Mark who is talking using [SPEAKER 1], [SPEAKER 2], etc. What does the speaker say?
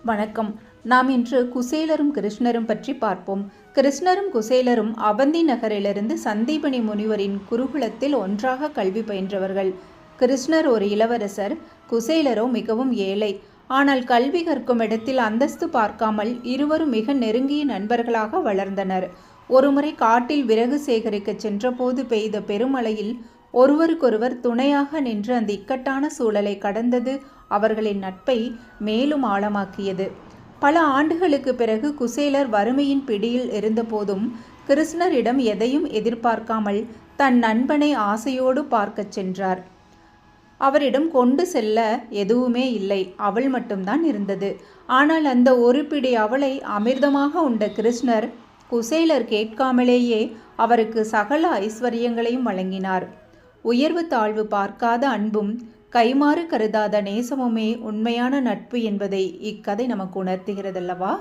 [SPEAKER 1] வணக்கம். நாம் இன்று குசேலரும் கிருஷ்ணரும் பற்றி பார்ப்போம். கிருஷ்ணரும் குசேலரும் அவந்தி நகரிலிருந்து சந்தீபனி முனிவரின் குருகுலத்தில் ஒன்றாக கல்வி பயின்றவர்கள். கிருஷ்ணர் ஒரு இளவரசர், குசேலரோ மிகவும் ஏழை. ஆனால் கல்வி கற்கும் இடத்தில் அந்தஸ்து பார்க்காமல் இருவரும் மிக நெருங்கிய நண்பர்களாக வளர்ந்தனர். ஒருமுறை காட்டில் விறகு சேகரிக்க சென்றபோது பெய்த பெருமழையில் ஒருவருக்கொருவர் துணையாக நின்று அந்த இக்கட்டான சூழலை கடந்தது அவர்களின் நட்பை மேலும் ஆழமாக்கியது. பல ஆண்டுகளுக்கு பிறகு குசேலர் வறுமையின் பிடியில் இருந்தபோதும் கிருஷ்ணரிடம் எதையும் எதிர்பார்க்காமல் தன் நண்பனை ஆசையோடு பார்க்கச் சென்றார். அவரிடம் கொண்டு செல்ல எதுவுமே இல்லை, அவள் மட்டும்தான் இருந்தது. ஆனால் அந்த ஒரு பிடி அவளை அமிர்தமாக உண்ட கிருஷ்ணர் குசேலர் கேட்காமலேயே அவருக்கு சகல ஐஸ்வர்யங்களையும் வழங்கினார். உயர்வு தாழ்வு பார்க்காத அன்பும் கைமாறு கருதாத நேசமுமே உண்மையான நட்பு என்பதை இக்கதை நமக்கு உணர்த்துகிறதல்லவா?